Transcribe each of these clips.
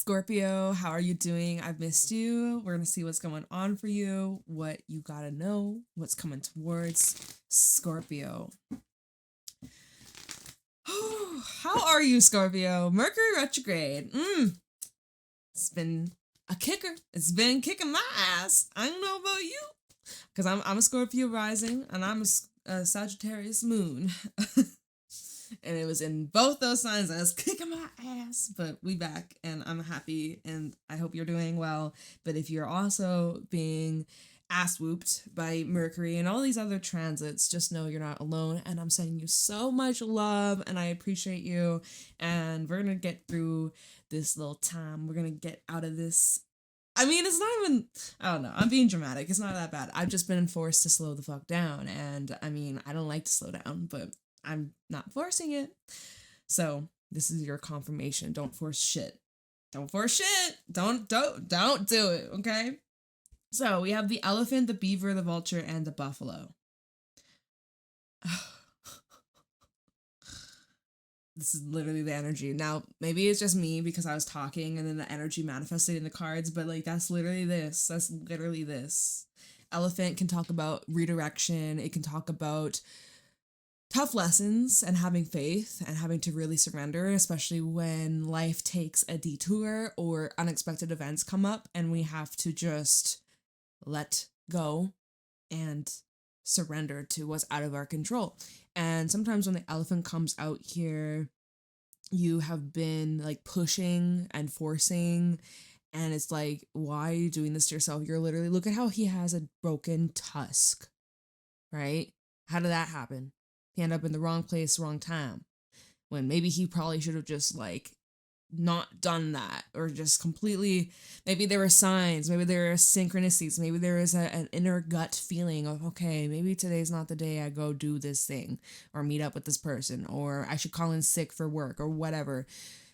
Scorpio, how are you doing? I've missed you. We're going to see what's going on for you, what you got to know, what's coming towards Scorpio. How are you, Scorpio? Mercury retrograde. It's been a kicker. It's been kicking my ass. I don't know about you, because I'm a Scorpio rising, and I'm a Sagittarius moon. And it was in both those signs. I was kicking my ass, but we back, and I'm happy, and I hope you're doing well. But if you're also being ass whooped by Mercury and all these other transits, just know you're not alone, and I'm sending you so much love, and I appreciate you, and we're gonna get through this little time. We're gonna get out of this. I mean, it's not even, I don't know, I'm being dramatic. It's not that bad. I've just been forced to slow the fuck down, and I mean, I don't like to slow down, but I'm not forcing it. So this is your confirmation. Don't force shit. Don't force shit. Don't do it. Okay. So we have the elephant, the beaver, the vulture, and the buffalo. This is literally the energy. Now, maybe it's just me because I was talking and then the energy manifested in the cards, but like that's literally this. That's literally this. Elephant can talk about redirection. It can talk about tough lessons and having faith and having to really surrender, especially when life takes a detour or unexpected events come up and we have to just let go and surrender to what's out of our control. And sometimes when the elephant comes out here, you have been like pushing and forcing, and it's like, why are you doing this to yourself? You're literally, look at how he has a broken tusk, right? How did that happen? He ended up in the wrong place, wrong time, when maybe he probably should have just like not done that, or just completely, maybe there were signs, maybe there were synchronicities, maybe there is an inner gut feeling of, okay, maybe today's not the day I go do this thing or meet up with this person, or I should call in sick for work or whatever.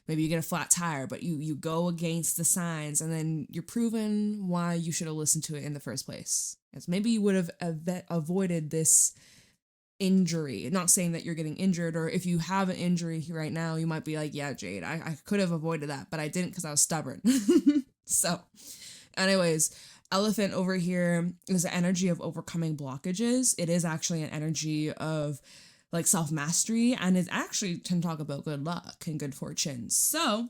Maybe you get a flat tire, but you go against the signs, and then you're proven why you should have listened to it in the first place. As maybe you would have avoided this injury. Not saying that you're getting injured, or if you have an injury right now, you might be like, yeah, Jade, I could have avoided that, but I didn't because I was stubborn. So anyways, elephant over here is the energy of overcoming blockages. It is actually an energy of like self-mastery, and it actually can talk about good luck and good fortune. So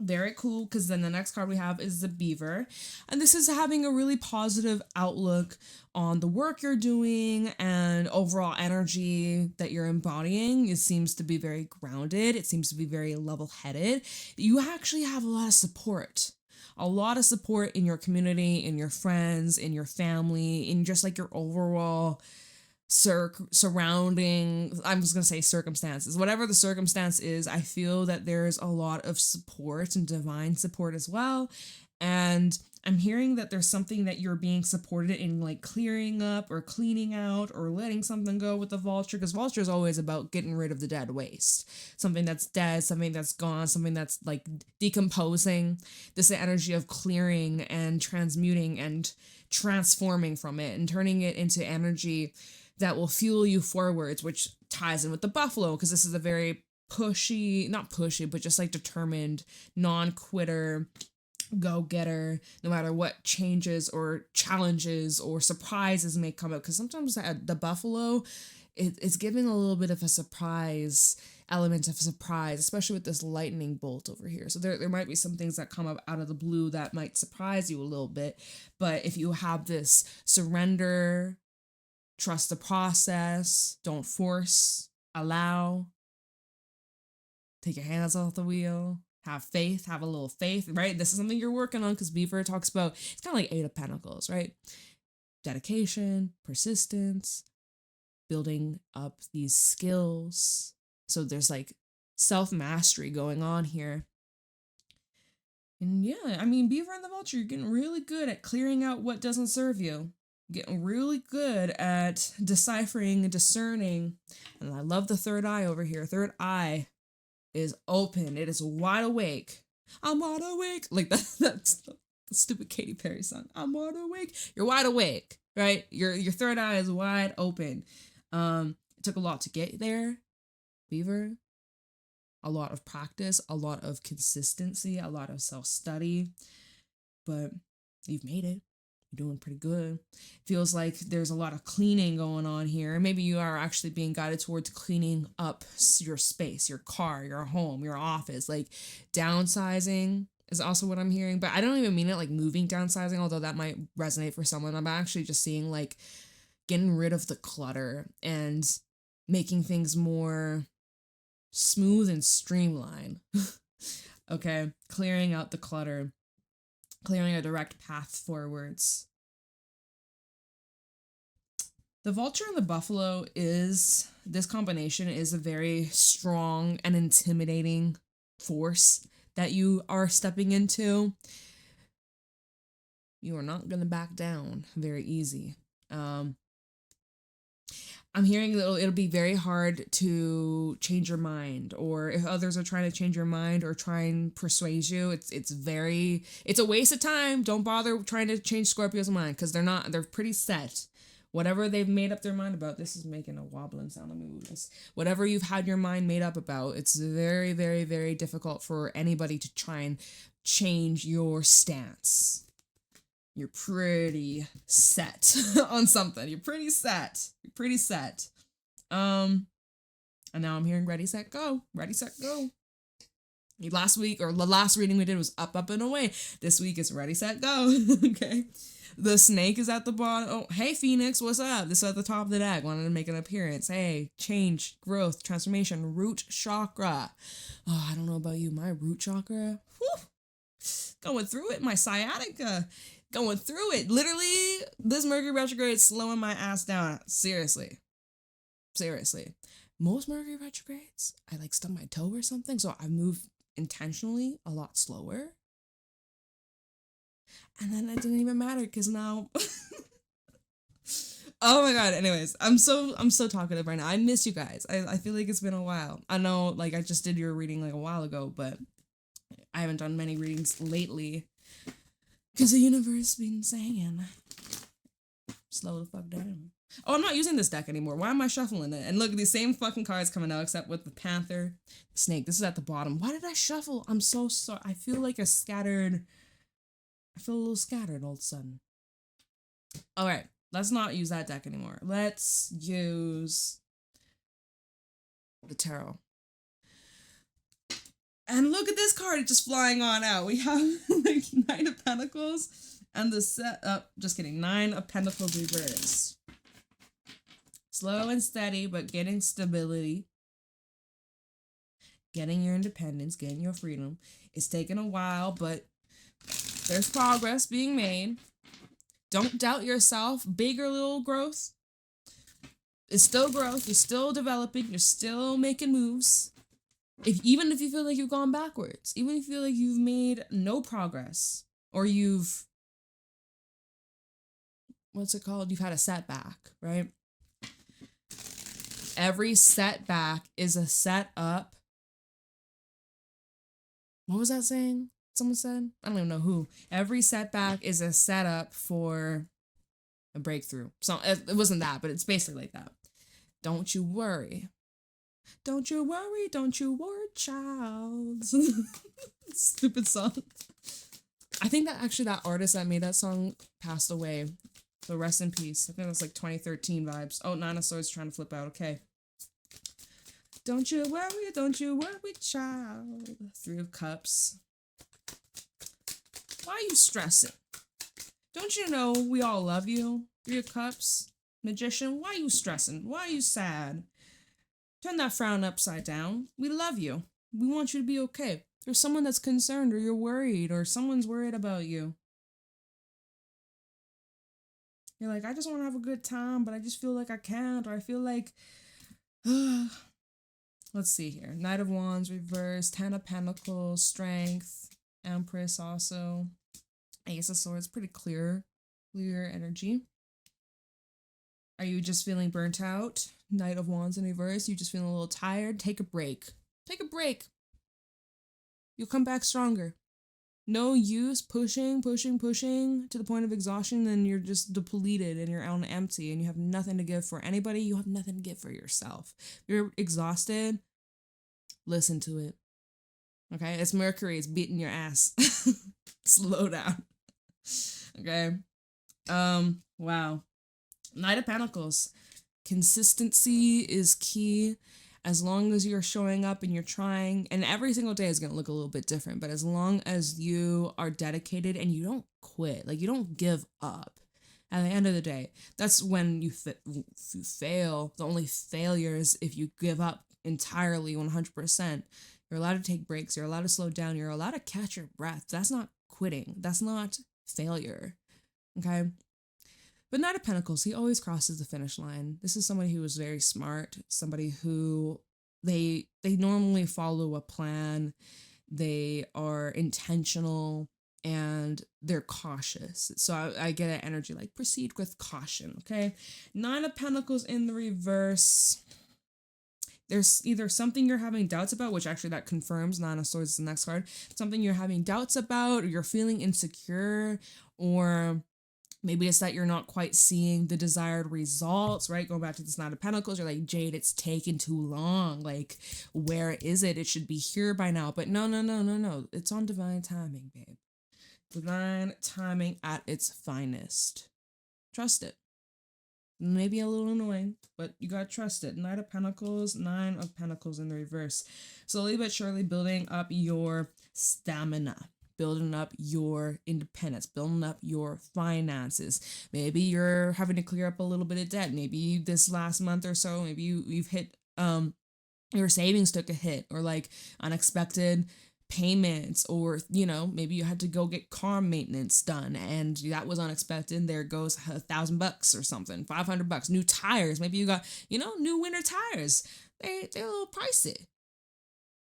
very cool, because then the next card we have is the beaver, and this is having a really positive outlook on the work you're doing and overall energy that you're embodying. It seems to be very grounded. It seems to be very level-headed. You actually have a lot of support. A lot of support in your community, in your friends, in your family, in just like your overall surrounding, I'm just gonna say circumstances, whatever the circumstance is. I feel that there's a lot of support and divine support as well, and I'm hearing that there's something that you're being supported in, like clearing up or cleaning out or letting something go with the vulture, because vulture is always about getting rid of the dead waste, something that's dead, something that's gone, something that's like decomposing. This is the energy of clearing and transmuting and transforming from it and turning it into energy that will fuel you forwards, which ties in with the buffalo, because this is a very pushy, not pushy, but just like determined, non-quitter, go-getter, no matter what changes or challenges or surprises may come up. Because sometimes the buffalo, it's given a little bit of a surprise, element of surprise, especially with this lightning bolt over here. So there might be some things that come up out of the blue that might surprise you a little bit. But if you have this surrender, trust the process, don't force, allow, take your hands off the wheel, have faith, have a little faith, right? This is something you're working on, because Beaver talks about, it's kind of like Eight of Pentacles, right? Dedication, persistence, building up these skills. So there's like self-mastery going on here. And yeah, I mean, Beaver and the Vulture, you're getting really good at clearing out what doesn't serve you. Getting really good at deciphering and discerning. And I love the third eye over here. Third eye is open. It is wide awake. I'm wide awake. Like that's the stupid Katy Perry song. I'm wide awake. You're wide awake, right? Your third eye is wide open. It took a lot to get there, Beaver. a lot of practice, a lot of consistency, a lot of self-study, but you've made it. You're doing pretty good. Feels like there's a lot of cleaning going on here. Maybe you are actually being guided towards cleaning up your space, your car, your home, your office. Like downsizing is also what I'm hearing, but I don't even mean it like moving, downsizing, although that might resonate for someone. I'm actually just seeing like getting rid of the clutter and making things more smooth and streamlined. Okay, clearing out the clutter, clearing a direct path forwards. The vulture and the buffalo this combination is a very strong and intimidating force that you are stepping into. You are not going to back down very easy. I'm hearing that it'll be very hard to change your mind, or if others are trying to change your mind or try and persuade you, it's a waste of time. Don't bother trying to change Scorpio's mind because they're pretty set. Whatever they've made up their mind about, this is making a wobbling sound. Let me move this. Whatever you've had your mind made up about, it's very, very, very difficult for anybody to try and change your stance. You're pretty set on something. You're pretty set. And now I'm hearing ready, set, go. Ready, set, go. Last week, or the last reading we did was up, up, and away. This week is ready, set, go. Okay. The snake is at the bottom. Oh, hey, Phoenix, what's up? This is at the top of the deck. Wanted to make an appearance. Hey, change, growth, transformation, root chakra. Oh, I don't know about you. My root chakra, whew, going through it. My sciatica, going through it. Literally, this Mercury retrograde is slowing my ass down. Seriously. Most Mercury retrogrades, I like stubbed my toe or something, so I move intentionally a lot slower. And then it didn't even matter because now oh my god, anyways, I'm so talkative right now. I miss you guys. I feel like it's been a while. I know, like, I just did your reading like a while ago, but I haven't done many readings lately because the universe been saying slow the fuck down. Oh, I'm not using this deck anymore. Why am I shuffling it? And look, these same fucking cards coming out, except with the panther, the snake. This is at the bottom. Why did I shuffle? I'm so sorry. I feel like I feel a little scattered all of a sudden. All right, let's not use that deck anymore. Let's use the tarot. And look at this card just flying on out. We have like Knight of Pentacles and the just kidding, Nine of Pentacles reversed. Slow and steady, but getting stability. Getting your independence, getting your freedom. It's taken a while, but there's progress being made. Don't doubt yourself. Big or little growth. It's still growth. You're still developing. You're still making moves. Even if you feel like you've gone backwards. Even if you feel like you've made no progress. Or you've... what's it called? You've had a setback, right? Every setback is a setup. What was that saying? Someone said? I don't even know who. Every setback is a setup for a breakthrough. So it wasn't that, but it's basically like that. Don't you worry. Don't you worry, child. Stupid song. I think that actually that artist that made that song passed away. So rest in peace. I think it was like 2013 vibes. Oh, Nine of Swords trying to flip out. Okay. Don't you worry, child. Three of Cups. Why are you stressing? Don't you know we all love you? Three of Cups. Magician, why are you stressing? Why are you sad? Turn that frown upside down. We love you. We want you to be okay. There's someone that's concerned, or you're worried, or someone's worried about you. You're like, I just want to have a good time, but I just feel like I can't, or I feel like... Let's see here. Knight of Wands, reverse. Ten of Pentacles, Strength. Empress also. Ace of Swords, pretty clear energy. Are you just feeling burnt out? Knight of Wands in reverse. You just feeling a little tired? Take a break. Take a break. You'll come back stronger. No use pushing to the point of exhaustion, then you're just depleted and you're on empty and you have nothing to give for anybody. You have nothing to give for yourself. You're exhausted. Listen to it. Okay? It's Mercury. It's beating your ass. Slow down. Okay? Wow. Knight of Pentacles. Consistency is key. As long as you're showing up and you're trying, and every single day is going to look a little bit different, but as long as you are dedicated and you don't quit, like you don't give up, at the end of the day, that's when you fail. The only failure is if you give up entirely 100%. You're allowed to take breaks. You're allowed to slow down. You're allowed to catch your breath. That's not quitting. That's not failure. Okay? But Knight of Pentacles, he always crosses the finish line. This is somebody who is very smart, somebody who they normally follow a plan, they are intentional, and they're cautious. So I get an energy like proceed with caution, okay? Nine of Pentacles in the reverse. There's either something you're having doubts about, which actually that confirms Nine of Swords is the next card, something you're having doubts about, or you're feeling insecure, or maybe it's that you're not quite seeing the desired results, right? Going back to this Knight of Pentacles, you're like, Jade, it's taken too long. Like, where is it? It should be here by now. But no. It's on divine timing, babe. Divine timing at its finest. Trust it. Maybe a little annoying, but you gotta trust it. Knight of Pentacles, Nine of Pentacles in the reverse. Slowly but surely building up your stamina, building up your independence, building up your finances. Maybe you're having to clear up a little bit of debt. Maybe this last month or so, maybe you've hit, your savings took a hit, or like unexpected payments, or maybe you had to go get car maintenance done and that was unexpected. There goes $1,000 or something, $500, new tires. Maybe you got new winter tires. They're a little pricey,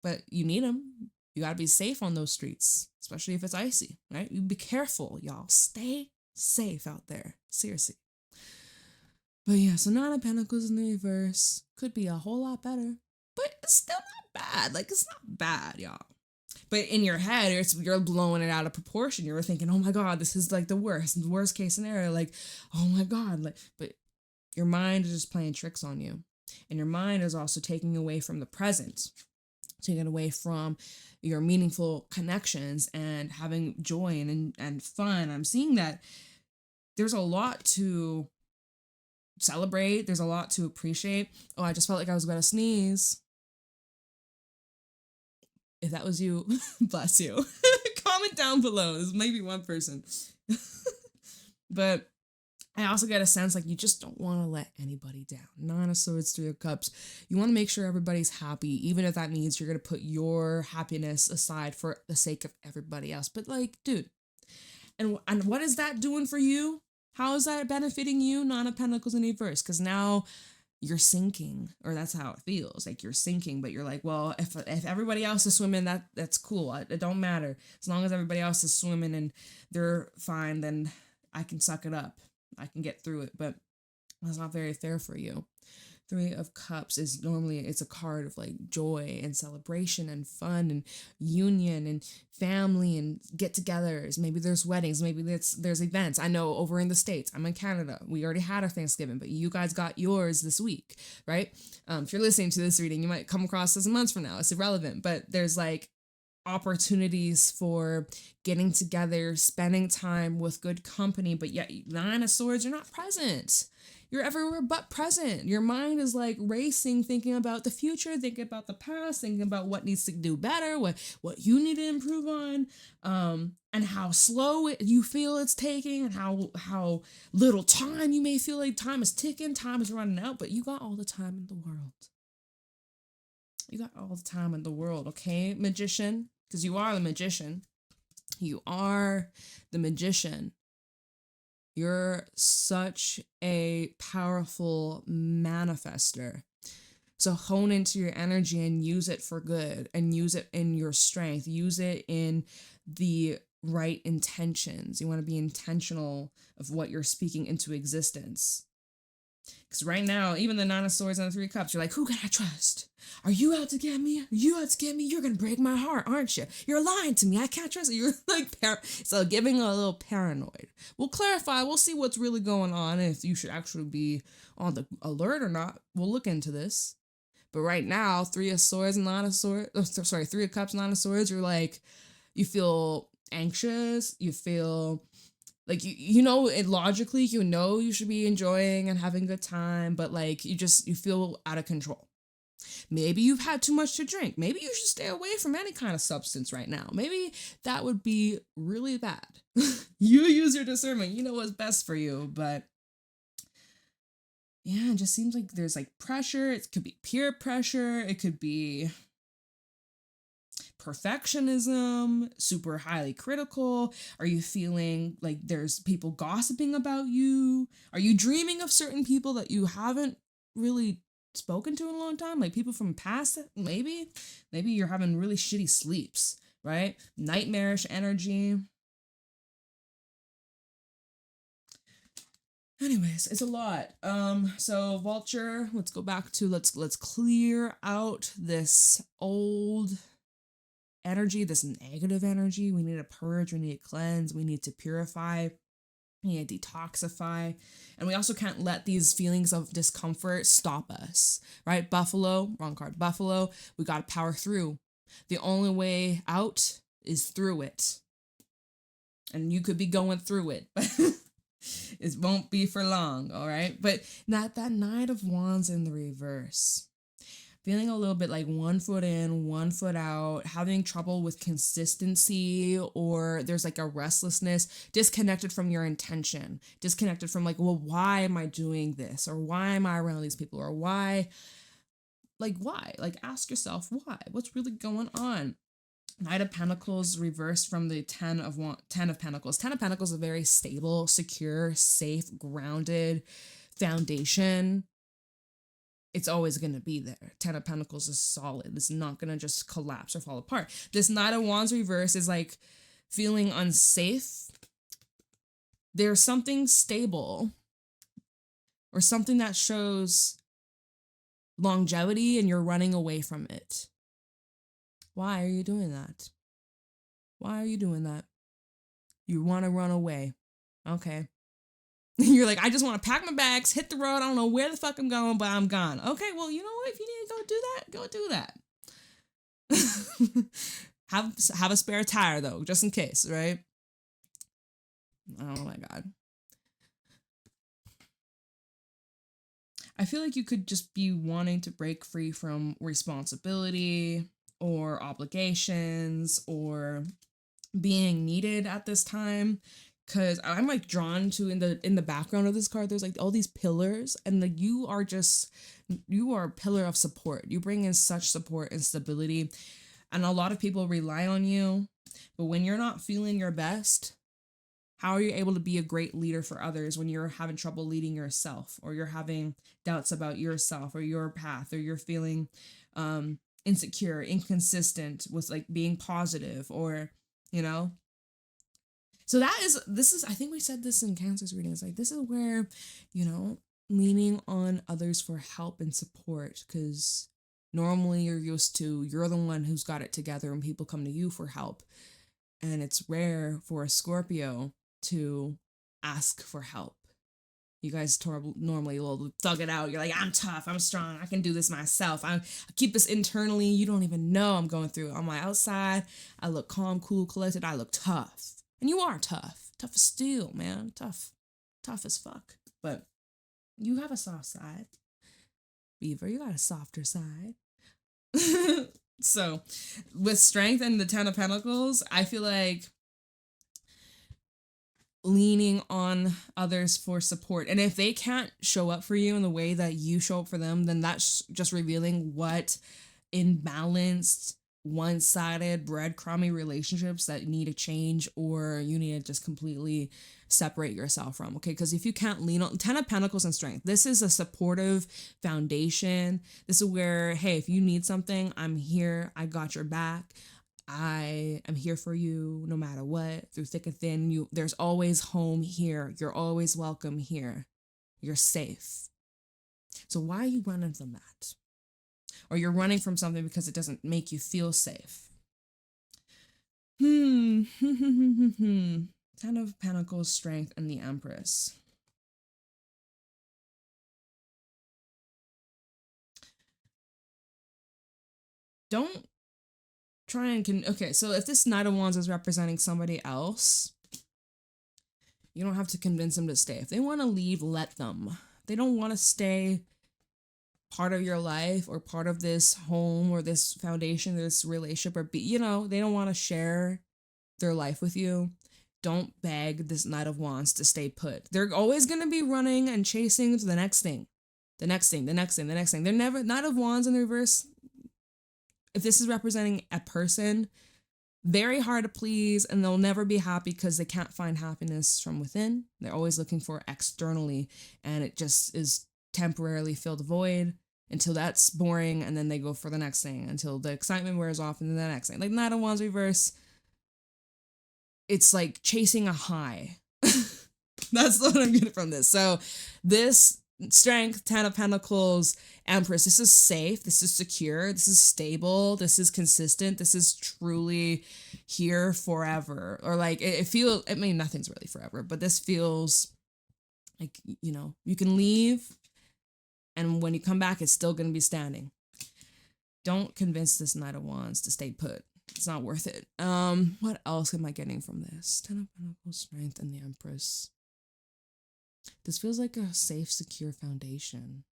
but you need them. You got to be safe on those streets, especially if it's icy, right? You be careful, y'all. Stay safe out there, seriously. But yeah, so Nine of Pentacles in the reverse could be a whole lot better, but it's still not bad. Like, it's not bad, y'all. But in your head, you're blowing it out of proportion. You're thinking, oh my God, this is like the worst case scenario. Like, oh my God. Like, but your mind is just playing tricks on you. And your mind is also taking away from the present, taking away from your meaningful connections and having joy and fun. I'm seeing that there's a lot to celebrate. There's a lot to appreciate. Oh, I just felt like I was about to sneeze. If that was you, bless you. Comment down below. This may be one person. But I also get a sense like you just don't want to let anybody down. Nine of Swords, Three of Cups. You want to make sure everybody's happy, even if that means you're going to put your happiness aside for the sake of everybody else. But like, dude, and what is that doing for you? How is that benefiting you? Nine of Pentacles in reverse. Because now you're sinking, or that's how it feels. Like you're sinking, but you're like, well, if everybody else is swimming, that's cool. It don't matter. As long as everybody else is swimming and they're fine, then I can suck it up. I can get through it, but that's not very fair for you. Three of Cups is normally, it's a card of like joy and celebration and fun and union and family and get-togethers. Maybe there's weddings. Maybe there's events. I know over in the States, I'm in Canada. We already had our Thanksgiving, but you guys got yours this week, right? If you're listening to this reading, you might come across this months from now. It's irrelevant, but there's like opportunities for getting together, spending time with good company, but yet Nine of Swords, you're not present. You're everywhere but present. Your mind is like racing, thinking about the future, thinking about the past, thinking about what needs to do better, what you need to improve on, and how slow you feel it's taking, and how little time you may feel like time is ticking, time is running out, but you got all the time in the world. You got all the time in the world, okay, Magician? Because you are the Magician. You are the Magician. You're such a powerful manifester. So hone into your energy and use it for good, and use it in your strength. Use it in the right intentions. You want to be intentional of what you're speaking into existence. Because right now, even the Nine of Swords and the Three of Cups, you're like, who can I trust? Are you out to get me? Are you out to get me? You're going to break my heart, aren't you? You're lying to me. I can't trust you. You're like, so giving a little paranoid. We'll clarify. We'll see what's really going on, and if you should actually be on the alert or not. We'll look into this. But right now, Three of Swords, Nine of Swords, sorry, Three of Cups, Nine of Swords, you're like, you feel anxious, you feel like you know it logically, you know you should be enjoying and having a good time, but like you feel out of control. Maybe you've had too much to drink. Maybe you should stay away from any kind of substance right now. Maybe that would be really bad. You use your discernment. You know what's best for you, but yeah, it just seems like there's like pressure. It could be peer pressure. It could be perfectionism, super highly critical. Are you feeling like there's people gossiping about you? Are you dreaming of certain people that you haven't really spoken to in a long time? Like people from past, maybe you're having really shitty sleeps, right? Nightmarish energy. Anyways, it's a lot. So vulture, let's go back to let's clear out this old energy, this negative energy. We need to purge, we need to cleanse, we need to purify, we need to detoxify. And we also can't let these feelings of discomfort stop us, right? Buffalo, wrong card, buffalo, we got to power through. The only way out is through it. And you could be going through it, but it won't be for long, all right? But that Knight of Wands in the reverse. Feeling a little bit like 1 foot in, 1 foot out, having trouble with consistency, or there's like a restlessness, disconnected from your intention, disconnected from like, well, why am I doing this? Or why am I around these people? Or why? Like, ask yourself why? What's really going on? Knight of Pentacles reversed from the Ten of Pentacles. 10 of Pentacles is a very stable, secure, safe, grounded foundation. It's always going to be there. 10 of Pentacles is solid. It's not going to just collapse or fall apart. This Knight of Wands reverse is like feeling unsafe. There's something stable or something that shows longevity and you're running away from it. Why are you doing that? Why are you doing that? You want to run away. Okay. You're like, I just want to pack my bags, hit the road. I don't know where the fuck I'm going, but I'm gone. Okay, well, you know what? If you need to go do that. Have a spare tire, though, just in case, right? Oh, my God. I feel like you could just be wanting to break free from responsibility or obligations or being needed at this time, because I'm like drawn to in the background of this card there's like all these pillars, and like you are a pillar of support. You bring in such support and stability, and a lot of people rely on you. But when you're not feeling your best, how are you able to be a great leader for others when you're having trouble leading yourself, or you're having doubts about yourself or your path, or you're feeling insecure, inconsistent with like being positive, or, you know? So this is, I think we said this in Cancer's reading. It's like, this is where, you know, leaning on others for help and support, because normally you're the one who's got it together and people come to you for help. And it's rare for a Scorpio to ask for help. You guys normally will thug it out. You're like, I'm tough, I'm strong, I can do this myself. I keep this internally. You don't even know I'm going through it. On my outside, I look calm, cool, collected. I look tough. And you are tough. Tough as steel, man. Tough as fuck. But you have a soft side. Beaver, you got a softer side. So, with strength and the 10 of Pentacles, I feel like leaning on others for support. And if they can't show up for you in the way that you show up for them, then that's just revealing what imbalanced, one-sided, breadcrumby relationships that need to change, or you need to just completely separate yourself from, okay? Because if you can't lean on 10 of Pentacles and strength, this is a supportive foundation. This is where, hey, if you need something, I'm here. I got your back. I am here for you no matter what, through thick and thin. There's always home here. You're always welcome here. You're safe. So why are you running from that? Or you're running from something because it doesn't make you feel safe. 10 of Pentacles, strength, and the Empress. don't try and okay, so if this Knight of Wands is representing somebody else, you don't have to convince them to stay. If they want to leave, let them. They don't want to stay part of your life or part of this home or this foundation, this relationship, or they don't want to share their life with you. Don't beg this Knight of Wands to stay put. They're always going to be running and chasing to the next thing. The next thing. They're never, Knight of Wands in the reverse, if this is representing a person, very hard to please, and they'll never be happy because they can't find happiness from within. They're always looking for externally, and it just is temporarily filled void until that's boring, and then they go for the next thing until the excitement wears off, and then the next thing. Like Knight of Wands reverse, it's like chasing a high. That's what I'm getting from this. So this Strength, Ten of Pentacles, Empress, this is safe, this is secure, this is stable, this is consistent, this is truly here forever. Or like it feels, I mean, nothing's really forever, but this feels like, you can leave and when you come back, it's still going to be standing. Don't convince this Knight of Wands to stay put. It's not worth it. What else am I getting from this? Ten of Pentacles, Strength, and the Empress. This feels like a safe, secure foundation.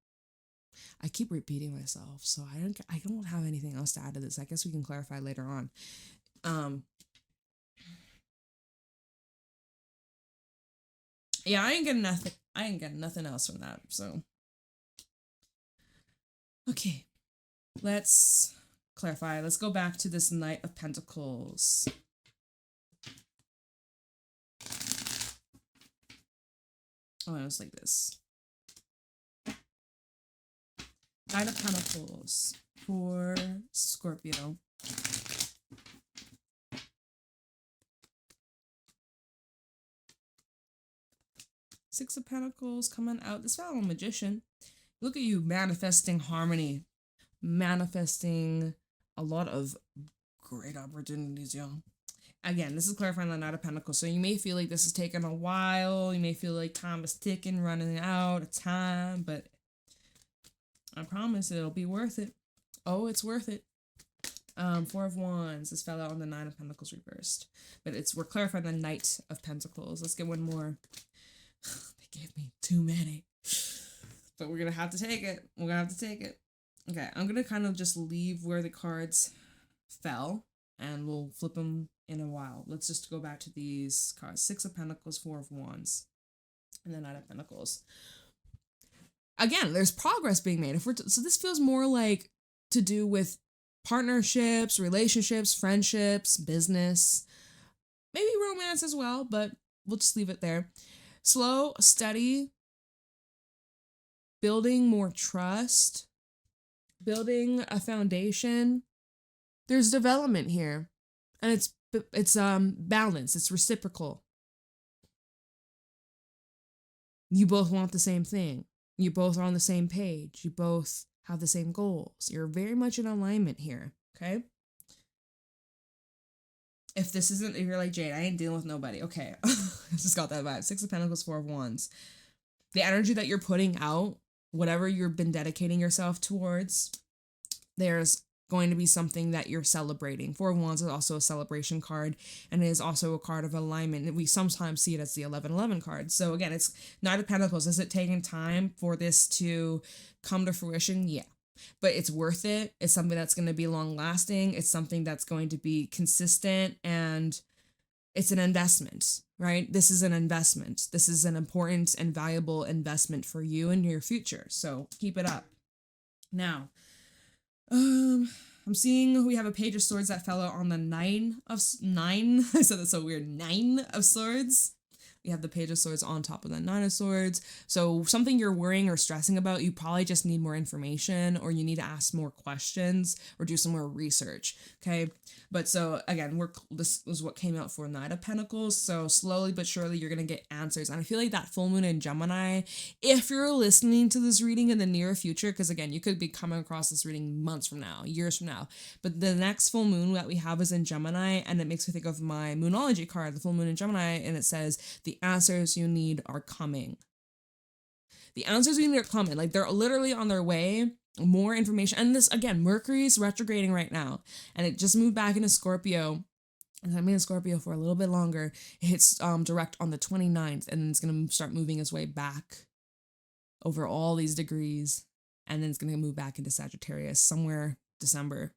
I keep repeating myself, so I don't have anything else to add to this. I guess we can clarify later on. Yeah, I ain't getting nothing else from that. So, okay, let's clarify. Let's go back to this Knight of Pentacles. Oh, it was like this. Knight of Pentacles for Scorpio. Six of Pentacles coming out. This fellow magician. Look at you manifesting harmony. Manifesting a lot of great opportunities, y'all. Again, this is clarifying the Knight of Pentacles. So you may feel like this is taking a while. You may feel like time is ticking, running out of time. But I promise it'll be worth it. Oh, it's worth it. Four of Wands. This fell out on the Nine of Pentacles reversed. But we're clarifying the Knight of Pentacles. Let's get one more. They gave me too many. But we're going to have to take it. We're going to have to take it. Okay, I'm going to kind of just leave where the cards fell. And we'll flip them in a while. Let's just go back to these cards. Six of Pentacles, Four of Wands, and then Knight of Pentacles. Again, there's progress being made. So this feels more like to do with partnerships, relationships, friendships, business, maybe romance as well, but we'll just leave it there. Slow, steady, building more trust, building a foundation. There's development here, and it's balanced. It's reciprocal. You both want the same thing. You both are on the same page. You both have the same goals. You're very much in alignment here, okay? If you're like, Jade, I ain't dealing with nobody. Okay, I just got that vibe. Six of Pentacles, Four of Wands. The energy that you're putting out, whatever you've been dedicating yourself towards, there's going to be something that you're celebrating. Four of Wands is also a celebration card, and it is also a card of alignment. We sometimes see it as the 11-11 card. So again, it's Knight of Pentacles. Is it taking time for this to come to fruition? Yeah. But it's worth it. It's something that's going to be long lasting. It's something that's going to be consistent, and it's an investment, right? This is an investment. This is an important and valuable investment for you and your future. So keep it up. Now, I'm seeing we have a Page of Swords that fell out on the nine. I said that's so weird. 9 of Swords. We have the Page of Swords on top of the Nine of Swords. So something you're worrying or stressing about, you probably just need more information, or you need to ask more questions or do some more research. Okay. But so again, this was what came out for Knight of Pentacles. So slowly but surely you're going to get answers. And I feel like that full moon in Gemini, if you're listening to this reading in the near future, because again, you could be coming across this reading months from now, years from now, but the next full moon that we have is in Gemini, and it makes me think of my Moonology card, the full moon in Gemini, and it says the answers you need are coming. The answers you need are coming. Like, they're literally on their way. more information. And this, again, Mercury's retrograding right now, and it just moved back into Scorpio. And I'm in Scorpio for a little bit longer. It hits direct on the 29th, and then it's going to start moving its way back over all these degrees, and then it's going to move back into Sagittarius somewhere December.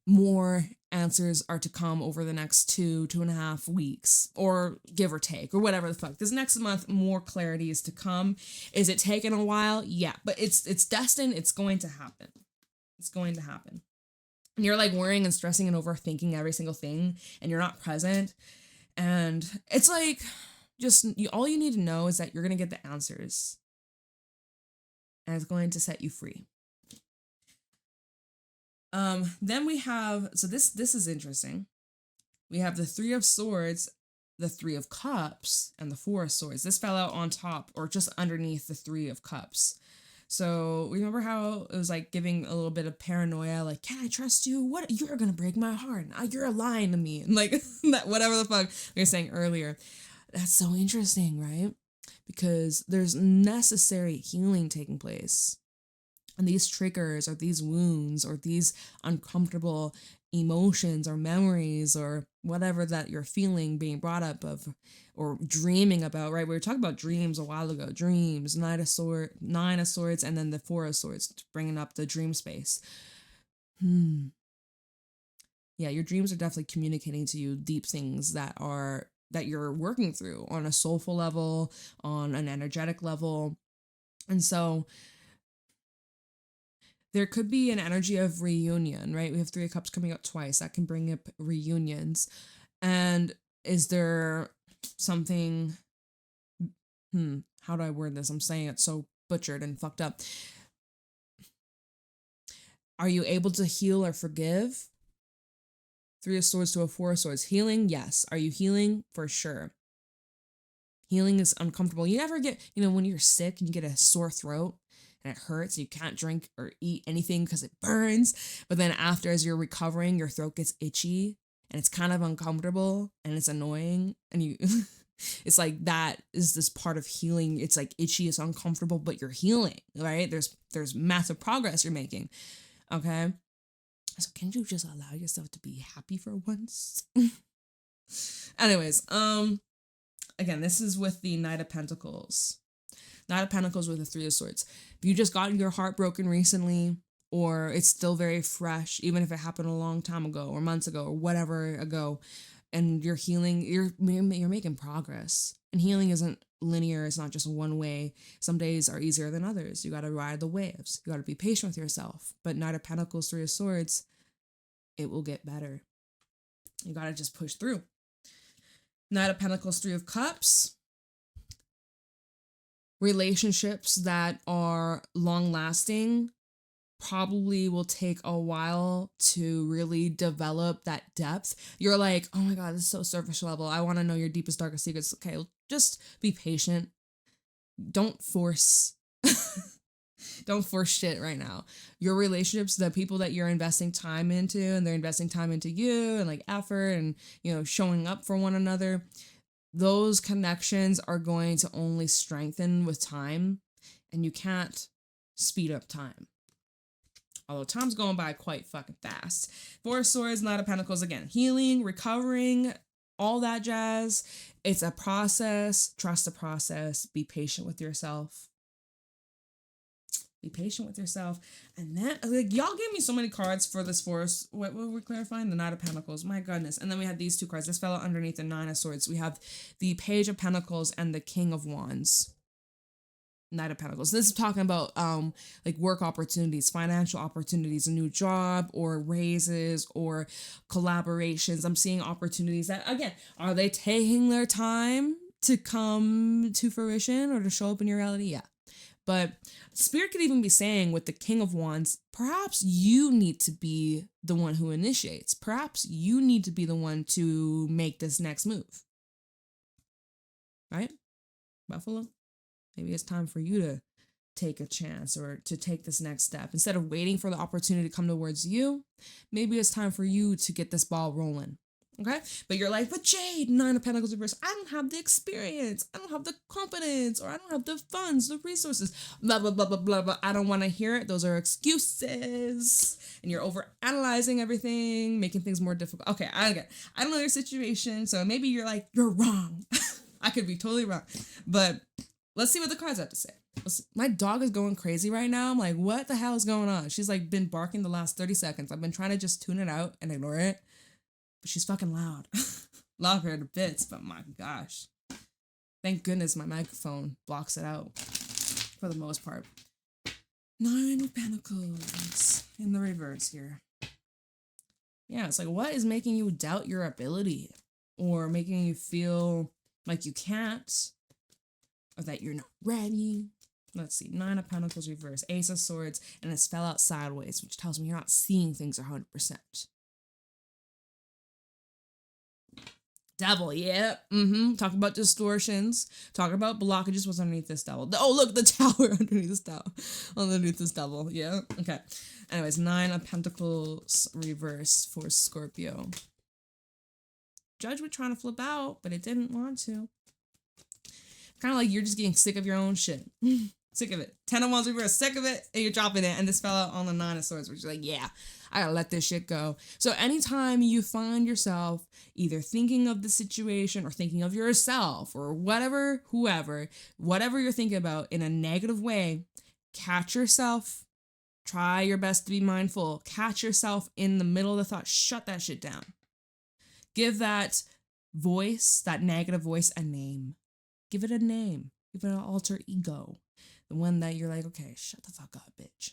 More answers are to come over the next 2.5 weeks, or give or take, or whatever the fuck. This next month, more clarity is to come. Is it taking a while? Yeah, but it's destined. It's going to happen. It's going to happen. And you're like worrying and stressing and overthinking every single thing, and you're not present. And it's like, all you need to know is that you're going to get the answers, and it's going to set you free. Then we have, so this is interesting. We have the 3 of Swords, the 3 of Cups, and the 4 of Swords. This fell out on top or just underneath the 3 of Cups. So remember how it was like giving a little bit of paranoia, like, can I trust you? What? You're going to break my heart. You're lying to me. And like that, whatever the fuck we were saying earlier. That's so interesting, right? Because there's necessary healing taking place. And these triggers or these wounds or these uncomfortable emotions or memories or whatever that you're feeling being brought up of or dreaming about, right? We were talking about dreams a while ago. Dreams, 9 of Swords, and then the 4 of Swords, bringing up the dream space. Yeah, your dreams are definitely communicating to you deep things that you're working through on a soulful level, on an energetic level. And so there could be an energy of reunion, right? We have 3 of Cups coming out twice. That can bring up reunions. And is there something, how do I word this? I'm saying it so butchered and fucked up. Are you able to heal or forgive? 3 of Swords to a 4 of Swords. Healing, yes. Are you healing? For sure. Healing is uncomfortable. You never get, when you're sick and you get a sore throat, and it hurts, you can't drink or eat anything because it burns. But then after, as you're recovering, your throat gets itchy and it's kind of uncomfortable and it's annoying. And you, it's like, that is this part of healing. It's like itchy, it's uncomfortable, but you're healing, right? There's massive progress you're making. Okay. So can you just allow yourself to be happy for once? Anyways, again, this is with the Knight of Pentacles. Knight of Pentacles with the 3 of Swords. If you just gotten your heart broken recently, or it's still very fresh, even if it happened a long time ago or months ago or whatever ago, and you're healing, you're making progress. And healing isn't linear. It's not just one way. Some days are easier than others. You got to ride the waves. You got to be patient with yourself. But Knight of Pentacles, 3 of Swords, it will get better. You got to just push through. Knight of Pentacles, 3 of Cups. Relationships that are long lasting probably will take a while to really develop that depth. You're like, oh my God, this is so surface level. I want to know your deepest, darkest secrets. Okay, just be patient. Don't force. Don't force shit right now. Your relationships, the people that you're investing time into, and they're investing time into you and like effort and, showing up for one another. Those connections are going to only strengthen with time, and you can't speed up time. Although time's going by quite fucking fast. 4 of Swords, Knight of Pentacles, again, healing, recovering, all that jazz. It's a process. Trust the process. Be patient with yourself. Be patient with yourself. And then, like, y'all gave me so many cards for this force. What were we clarifying? The Knight of Pentacles. My goodness. And then we had these 2 cards. This fell underneath the 9 of Swords. We have the Page of Pentacles and the King of Wands. Knight of Pentacles. This is talking about like work opportunities, financial opportunities, a new job or raises or collaborations. I'm seeing opportunities that, again, are they taking their time to come to fruition or to show up in your reality? Yeah. But Spirit could even be saying with the King of Wands, perhaps you need to be the one who initiates. Perhaps you need to be the one to make this next move. Right? Buffalo? Maybe it's time for you to take a chance or to take this next step. Instead of waiting for the opportunity to come towards you, maybe it's time for you to get this ball rolling. Okay? But you're like, but Jade, Nine of Pentacles reverse, I don't have the experience. I don't have the confidence, or I don't have the funds, the resources, blah, blah, blah, blah, blah, blah. I don't want to hear it. Those are excuses. And you're over analyzing everything, making things more difficult. Okay, I get it. I don't know your situation. So maybe you're like, you're wrong. I could be totally wrong. But let's see what the cards have to say. My dog is going crazy right now. I'm like, what the hell is going on? She's like been barking the last 30 seconds. I've been trying to just tune it out and ignore it. But she's fucking loud. Love her to bits, but my gosh. Thank goodness my microphone blocks it out for the most part. Nine of Pentacles in the reverse here. Yeah, it's like, what is making you doubt your ability? Or making you feel like you can't? Or that you're not ready? Let's see. Nine of Pentacles reverse. Ace of Swords. And it's fell out sideways, which tells me you're not seeing things 100%. Devil, yeah. Talk about distortions. Talk about blockages. What's underneath this devil? Oh, look, the tower underneath this devil. Underneath this devil, yeah. Okay. Anyways, Nine of Pentacles reverse for Scorpio. Judge was trying to flip out, but it didn't want to. Kind of like you're just getting sick of your own shit. Sick of it. Ten of Wands reverse, sick of it, and you're dropping it, and this fell out on the Nine of Swords, which is like, yeah, I gotta let this shit go. So anytime you find yourself either thinking of the situation or thinking of yourself or whatever, whoever, whatever you're thinking about in a negative way, catch yourself. Try your best to be mindful. Catch yourself in the middle of the thought. Shut that shit down. Give that voice, that negative voice, a name. Give it a name. Give it an alter ego. The one that you're like, okay, shut the fuck up, bitch.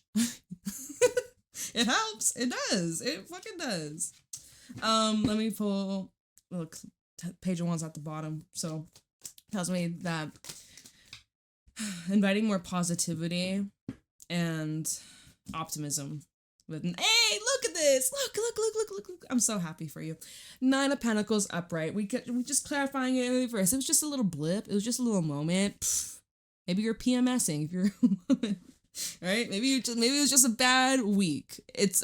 It helps. It does. It fucking does. Let me pull, look, Page of Wands at the bottom. So tells me that inviting more positivity and optimism. With, hey, look at this. Look. I'm so happy for you. Nine of Pentacles upright. We just clarifying it in reverse. It was just a little blip. It was just a little moment. Pfft. Maybe you're PMSing if you're a woman, right? Maybe it was just a bad week.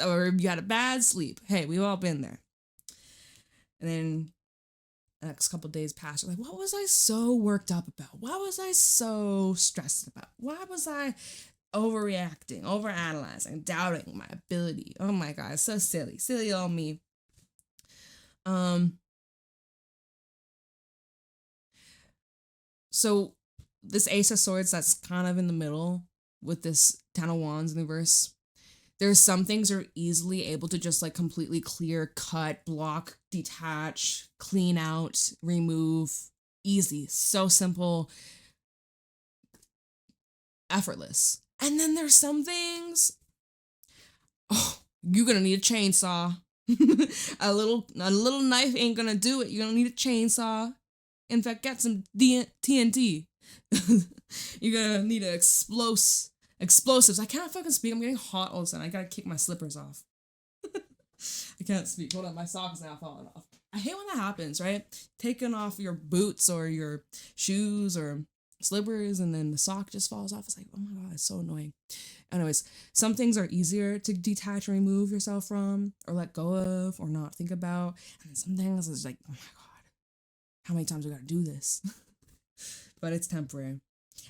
Or you had a bad sleep. Hey, we've all been there. And then the next couple of days pass. You're like, what was I so worked up about? What was I so stressed about? Why was I overreacting, overanalyzing, doubting my ability? Oh my God, it's so silly on me. So this Ace of Swords that's kind of in the middle with this Ten of Wands in the reverse, there's some things are easily able to just like completely clear, cut, block, detach, clean out, remove, easy, so simple, effortless. And then there's some things, oh, you're gonna need a chainsaw. a little knife ain't gonna do it. You're gonna need a chainsaw. In fact, get some TNT. You're gonna need explosives. I can't fucking speak. I'm getting hot all of a sudden. I gotta kick my slippers off. I can't speak. Hold on, my sock is now falling off. I hate when that happens, right? Taking off your boots or your shoes or slippers and then the sock just falls off. It's like, oh my God, it's so annoying. Anyways, some things are easier to detach and remove yourself from or let go of or not think about. And some things is like, oh my God, how many times we gotta do this? But it's temporary.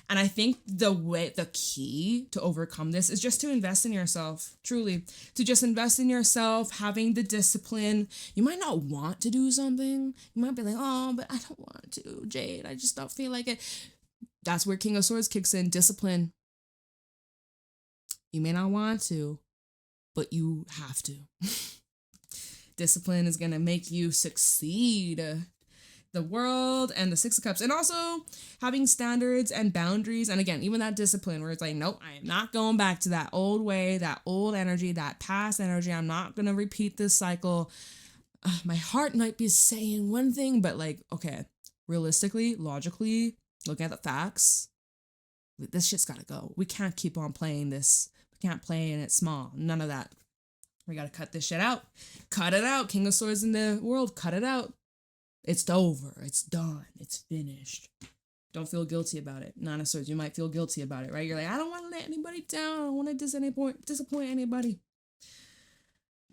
And I think the key to overcome this is just to invest in yourself, truly. To just invest in yourself, having the discipline. You might not want to do something. You might be like, oh, but I don't want to, Jade. I just don't feel like it. That's where King of Swords kicks in, discipline. You may not want to, but you have to. Discipline is going to make you succeed. The world and the Six of Cups, and also having standards and boundaries. And again, even that discipline where it's like, nope, I am not going back to that old way, that old energy, that past energy. I'm not going to repeat this cycle. My heart might be saying one thing, but like, okay, realistically, logically, looking at the facts, this shit's got to go. We can't keep on playing this. We can't play in it small. None of that. We got to cut this shit out. Cut it out. King of Swords in the world. Cut it out. It's over. It's done. It's finished. Don't feel guilty about it. Nine of Swords, you might feel guilty about it, right? You're like, I don't want to let anybody down. I don't want to disappoint anybody.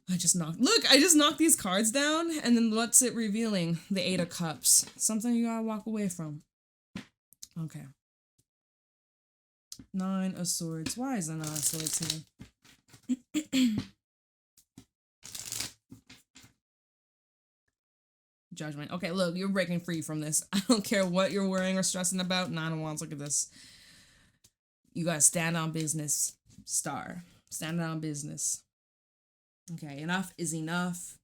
I just knocked these cards down, and then what's it revealing? The Eight of Cups. Something you gotta walk away from. Okay. Nine of Swords. Why is the Nine of Swords here? Judgment. Okay, look, you're breaking free from this. I don't care what you're worrying or stressing about. Nine of Wands, look at this. You gotta stand on business. Star. Stand on business. Okay, enough is enough.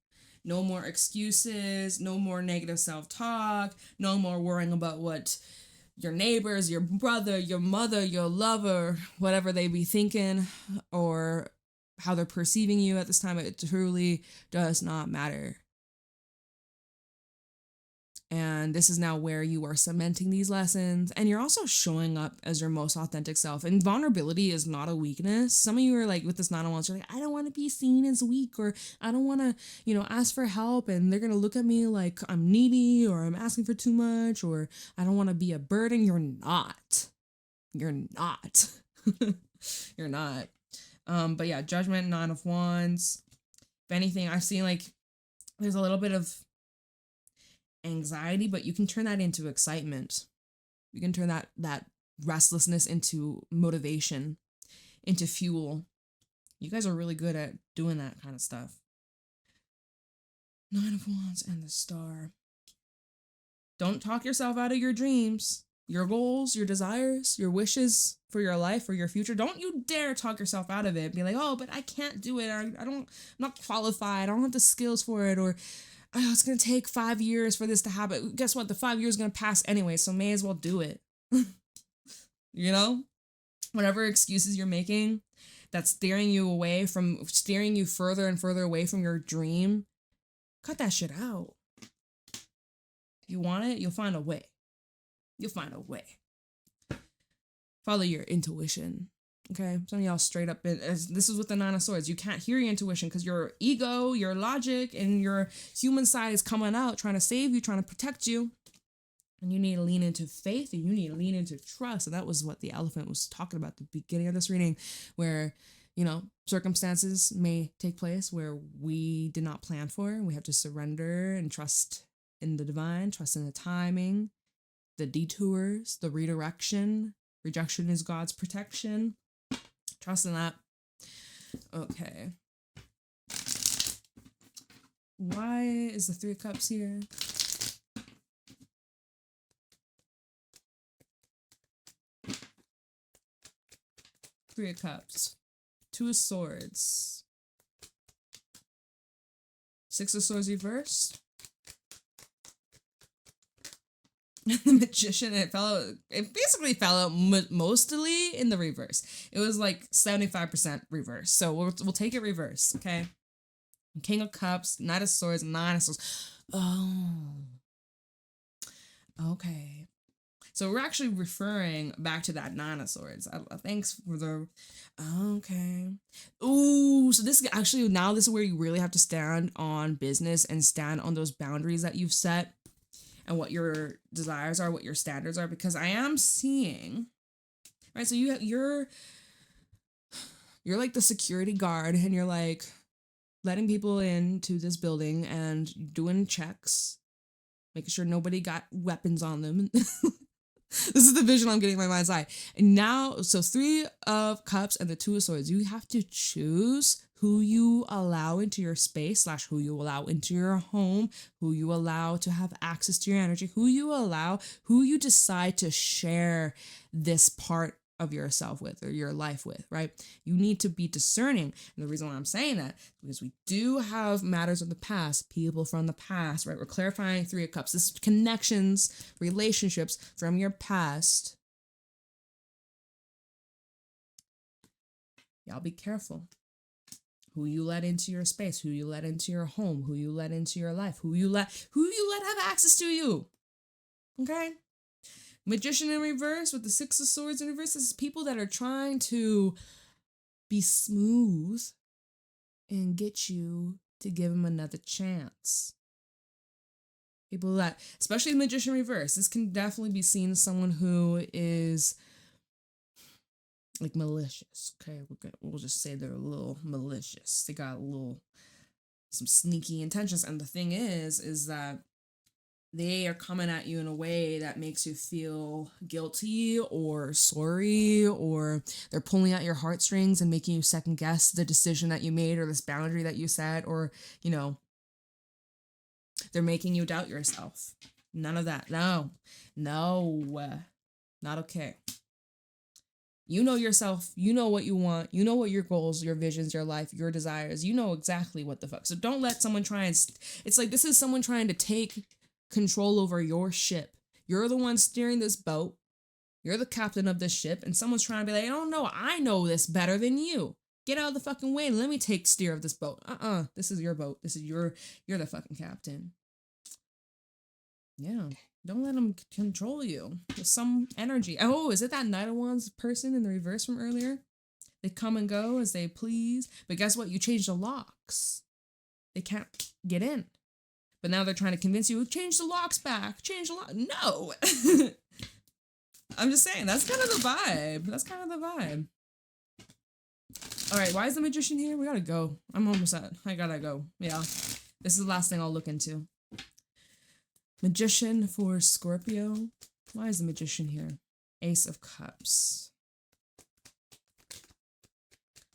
No more excuses. No more negative self-talk. No more worrying about what your neighbors, your brother, your mother, your lover, whatever they be thinking or how they're perceiving you at this time. It truly does not matter. And this is now where you are cementing these lessons, and you're also showing up as your most authentic self. And vulnerability is not a weakness. Some of you are like, with this Nine of Wands, you're like, I don't want to be seen as weak, or I don't want to, ask for help, and they're going to look at me like I'm needy, or I'm asking for too much, or I don't want to be a burden. You're not. You're not. You're not. But yeah, Judgment, Nine of Wands. If anything, I've seen like, there's a little bit of anxiety, but you can turn that into excitement. You can turn that restlessness into motivation, into fuel. You guys are really good at doing that kind of stuff. Nine of Wands and the Star. Don't talk yourself out of your dreams, your goals, your desires, your wishes for your life or your future. Don't you dare talk yourself out of it. Be like, oh, but I can't do it. I'm not qualified. I don't have the skills for it. Or oh, it's going to take 5 years for this to happen. Guess what? The 5 years is going to pass anyway, so may as well do it. Whatever excuses you're making that's steering you further and further away from your dream, cut that shit out. If you want it, you'll find a way. You'll find a way. Follow your intuition. Okay, some of y'all straight up, this is with the Nine of Swords. You can't hear your intuition because your ego, your logic, and your human side is coming out, trying to save you, trying to protect you. And you need to lean into faith, and you need to lean into trust. And that was what the elephant was talking about at the beginning of this reading, where, circumstances may take place where we did not plan for. We have to surrender and trust in the divine, trust in the timing, the detours, the redirection. Rejection is God's protection. Trust in that. Okay. Why is the Three of Cups here? Three of Cups. Two of Swords. Six of Swords reversed. The Magician, it basically fell out mostly in the reverse. It was like 75% reverse. So we'll take it reverse, okay? King of Cups, Knight of Swords, Nine of Swords. Oh. Okay. So we're actually referring back to that Nine of Swords. Thanks for the... Okay. Ooh, so this is where you really have to stand on business and stand on those boundaries that you've set and what your desires are, what your standards are, because I am seeing, right? So you're like the security guard, and you're like letting people into this building and doing checks, making sure nobody got weapons on them. This is the vision I'm getting in my mind's eye. And now, so Three of Cups and the Two of Swords, you have to choose who you allow into your space / who you allow into your home, who you allow to have access to your energy, who you decide to share this part of yourself with or your life with, right? You need to be discerning. And the reason why I'm saying that is because we do have matters of the past, people from the past, right? We're clarifying Three of Cups. This is connections, relationships from your past. Y'all be careful. Who you let into your space, who you let into your home, who you let into your life, who you let have access to you. Okay? Magician in reverse with the Six of Swords in reverse. This is people that are trying to be smooth and get you to give them another chance. People that, especially the Magician in reverse, this can definitely be seen as someone who is like malicious. Okay, we'll just say they're a little malicious. They got a little some sneaky intentions. And the thing is that they are coming at you in a way that makes you feel guilty or sorry, or they're pulling at your heartstrings and making you second guess the decision that you made or this boundary that you set, or, you know, they're making you doubt yourself. None of that. No, not okay. You know yourself, you know what you want, you know what your goals, your visions, your life, your desires, you know exactly what the fuck. So don't let someone try and, it's like this is someone trying to take control over your ship. You're the one steering this boat. You're the captain of this ship, and someone's trying to be like, oh no, I know this better than you. Get out of the fucking way and let me take steer of this boat. This is your boat. This is you're the fucking captain. Yeah. Don't let them control you. There's some energy. Oh, is it that Knight of Wands person in the reverse from earlier? They come and go as they please. But guess what? You changed the locks. They can't get in. But now they're trying to convince you, change the locks back. Change the lock. No. I'm just saying, that's kind of the vibe. That's kind of the vibe. All right, why is the Magician here? We gotta go. I'm almost at. I gotta go. Yeah. This is the last thing I'll look into. Magician for Scorpio. Why is the Magician here? Ace of Cups.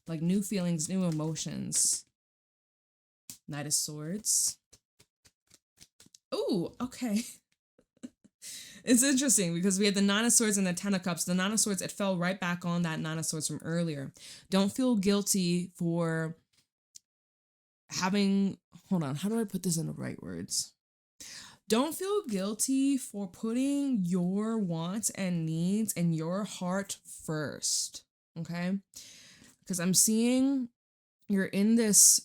Like new feelings, new emotions. Knight of Swords. Ooh, okay. It's interesting because we had the Nine of Swords and the Ten of Cups. The Nine of Swords, it fell right back on that Nine of Swords from earlier. Don't feel guilty for having... Hold on, how do I put this in the right words? Don't feel guilty for putting your wants and needs and your heart first, okay? Because I'm seeing you're in this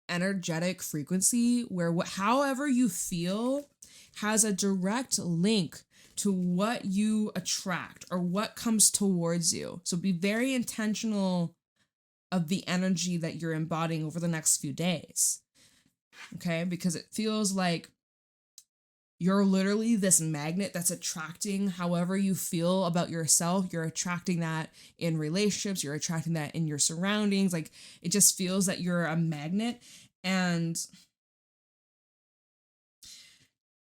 energetic frequency where however you feel has a direct link to what you attract or what comes towards you. So be very intentional of the energy that you're embodying over the next few days, okay? Because it feels like you're literally this magnet that's attracting however you feel about yourself. You're attracting that in relationships. You're attracting that in your surroundings. Like, it just feels that you're a magnet. And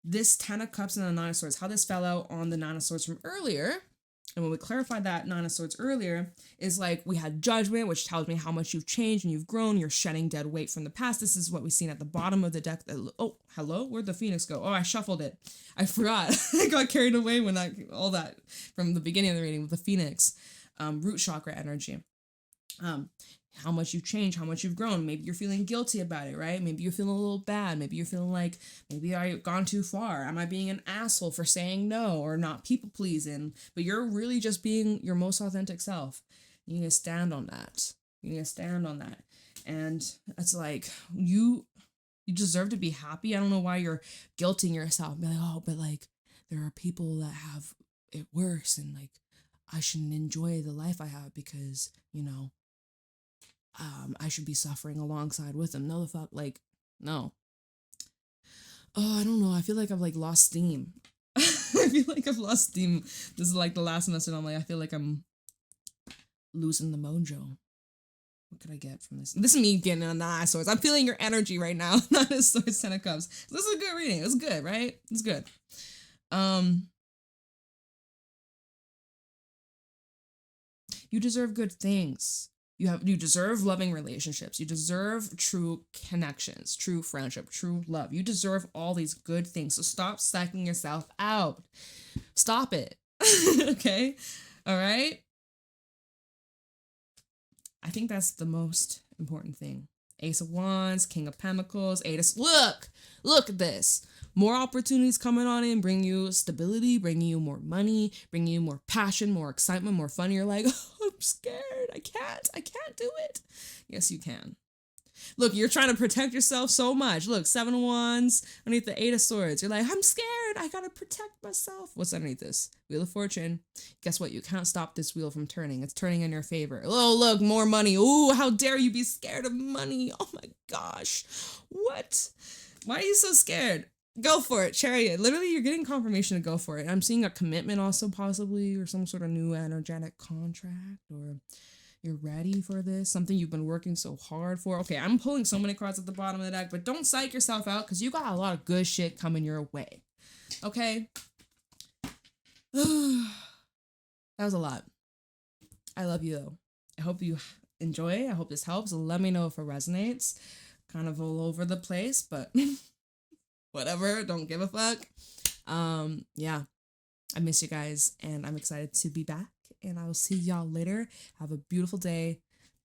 this Ten of Cups and the Nine of Swords, how this fell out on the Nine of Swords from earlier, and when we clarified that Nine of Swords earlier, is like we had Judgment, which tells me how much you've changed and you've grown. You're shedding dead weight from the past. This is what we've seen at the bottom of the deck. Oh, hello? Where'd the Phoenix go? Oh, I shuffled it. I forgot. I got carried away when all that from the beginning of the reading with the Phoenix. Root chakra energy. How much you've changed, how much you've grown. Maybe you're feeling guilty about it, right? Maybe you're feeling a little bad. Maybe you're feeling like, maybe I've gone too far. Am I being an asshole for saying no or not people pleasing? But you're really just being your most authentic self. You need to stand on that. You need to stand on that. And it's like, you deserve to be happy. I don't know why you're guilting yourself. Be like, oh, but like, there are people that have it worse, and like, I shouldn't enjoy the life I have because, you know, I should be suffering alongside with them. No, the fuck, like, no. Oh, I don't know. I feel like I've like lost steam. I feel like I've lost steam. This is like the last message. I'm like, I feel like I'm losing the mojo. What could I get from this? This is me getting on the Nine of Swords. I'm feeling your energy right now. Nine of Swords, Ten of Cups. This is a good reading. It's good, right? It's good. You deserve good things. You deserve loving relationships. You deserve true connections, true friendship, true love. You deserve all these good things. So stop psyching yourself out. Stop it. Okay? All right? I think that's the most important thing. Ace of Wands, King of Pentacles, Look at this. More opportunities coming on in, bring you stability, bring you more money, bring you more passion, more excitement, more fun. You're like, oh, I'm scared. I can't do it. Yes, you can. Look, you're trying to protect yourself so much. Look, Seven of Wands underneath the Eight of Swords. You're like, I'm scared. I gotta protect myself. What's underneath this? Wheel of Fortune. Guess what? You can't stop this wheel from turning. It's turning in your favor. Oh, look, more money. Ooh, how dare you be scared of money? Oh my gosh. What? Why are you so scared? Go for it, Chariot. Literally, you're getting confirmation to go for it. I'm seeing a commitment also possibly, or some sort of new energetic contract, or, You're ready for this. Something you've been working so hard for. Okay, I'm pulling so many cards at the bottom of the deck, but don't psych yourself out because you got a lot of good shit coming your way. Okay? That was a lot. I love you though. I hope you enjoy. I hope this helps. Let me know if it resonates. Kind of all over the place, but whatever. Don't give a fuck. Yeah. I miss you guys and I'm excited to be back and I will see y'all later. Have a beautiful day.